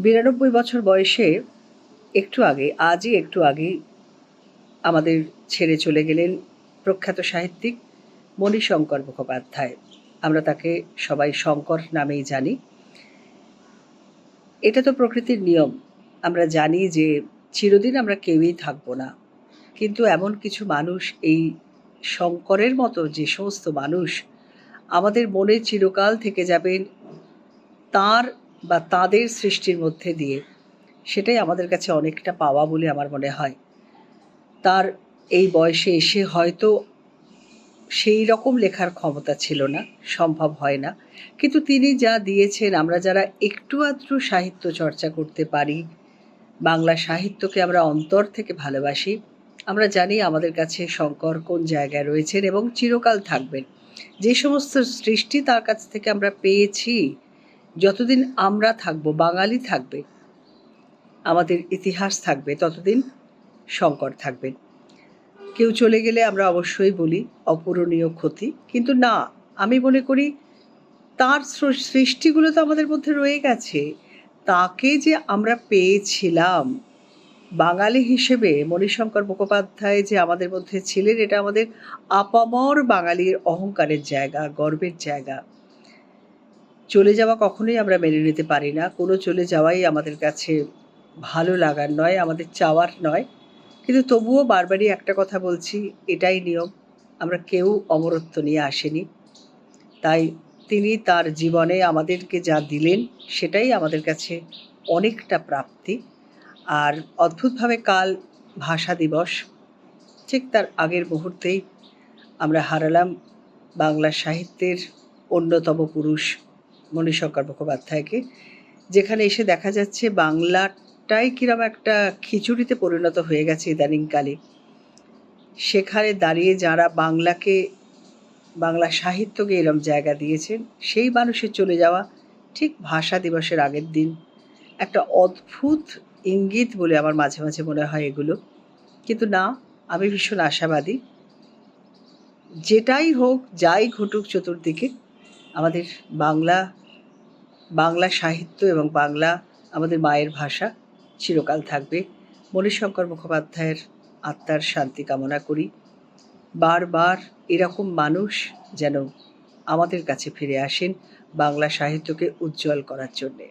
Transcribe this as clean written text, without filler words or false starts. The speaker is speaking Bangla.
৯২ বছর বয়সে আজই একটু আগেই আমাদের ছেড়ে চলে গেলেন প্রখ্যাত সাহিত্যিক মণিশঙ্কর মুখোপাধ্যায়। আমরা তাকে সবাই শঙ্কর নামেই জানি। এটা তো প্রকৃতির নিয়ম। আমরা জানি যে চিরদিন আমরা কেউই থাকবো না, কিন্তু এমন কিছু মানুষ, এই শঙ্করের মতো যে সমস্ত মানুষ আমাদের মনে চিরকাল থেকে যাবেন, তাঁর বা তাঁদের সৃষ্টির মধ্যে দিয়ে, সেটাই আমাদের কাছে অনেকটা পাওয়া বলে আমার মনে হয়। তার এই বয়সে এসে হয়তো সেই রকম লেখার ক্ষমতা ছিল না, সম্ভব হয় না, কিন্তু তিনি যা দিয়েছেন, আমরা যারা একটু আধটু সাহিত্য চর্চা করতে পারি, বাংলা সাহিত্যকে আমরা অন্তর থেকে ভালোবাসি, আমরা জানি আমাদের কাছে শঙ্কর কোন জায়গায় রয়েছেন এবং চিরকাল থাকবেন। যে সমস্ত সৃষ্টি তার কাছ থেকে আমরা পেয়েছি, যতদিন আমরা থাকব, বাঙালি থাকবে, আমাদের ইতিহাস থাকবে, ততদিন শঙ্কর থাকবেন। কেউ চলে গেলে আমরা অবশ্যই বলি অপূরণীয় ক্ষতি, কিন্তু না, আমি মনে করি তার সৃষ্টিগুলো তো আমাদের মধ্যে রয়ে গেছে। তাকে যে আমরা পেয়েছিলাম বাঙালি হিসেবে, মণিশঙ্কর মুখোপাধ্যায় যে আমাদের মধ্যে ছিলেন, এটা আমাদের আপামর বাঙালির অহংকারের জায়গা, গর্বের জায়গা। চলে যাওয়া কখনোই আমরা মেনে নিতে পারি না। কোনো চলে যাওয়াই আমাদের কাছে ভালো লাগার নয়, আমাদের চাওয়ার নয়। কিন্তু তবুও বারবারই একটা কথা বলছি, এটাই নিয়ম। আমরা কেউ অমরত্ব নিয়ে আসেনি। তাই তিনি তার জীবনে আমাদেরকে যা দিলেন, সেটাই আমাদের কাছে অনেকটা প্রাপ্তি। আর অদ্ভুতভাবে কাল ভাষা দিবস, ঠিক তার আগের মুহূর্তেই আমরা হারালাম বাংলা সাহিত্যের অন্যতম পুরুষ মণিশঙ্কর মুখোপাধ্যায়কে। যেখানে এসে দেখা যাচ্ছে বাংলাটাই কিরম একটা খিচুড়িতে পরিণত হয়ে গেছে ইদানিংকালে। সেখানে দাঁড়িয়ে যারা বাংলা সাহিত্যকে এরম জায়গা দিয়েছেন, সেই মানুষের চলে যাওয়া ঠিক ভাষা দিবসের আগের দিন, একটা অদ্ভুত ইঙ্গিত বলে আমার মাঝে মাঝে মনে হয় এগুলো। কিন্তু না, আমি ভীষণ আশাবাদী। যেটাই হোক, যাই ঘটুক চতুর্দিকে, আমাদের বাংলা সাহিত্য এবং বাংলা আমাদের মায়ের ভাষা চিরকাল থাকবে। মণিশঙ্কর মুখোপাধ্যায়ের আত্মার শান্তি কামনা করি। বারবার এরকম মানুষ যেন আমাদের কাছে ফিরে আসেন বাংলা সাহিত্যকে উজ্জ্বল করার জন্যে।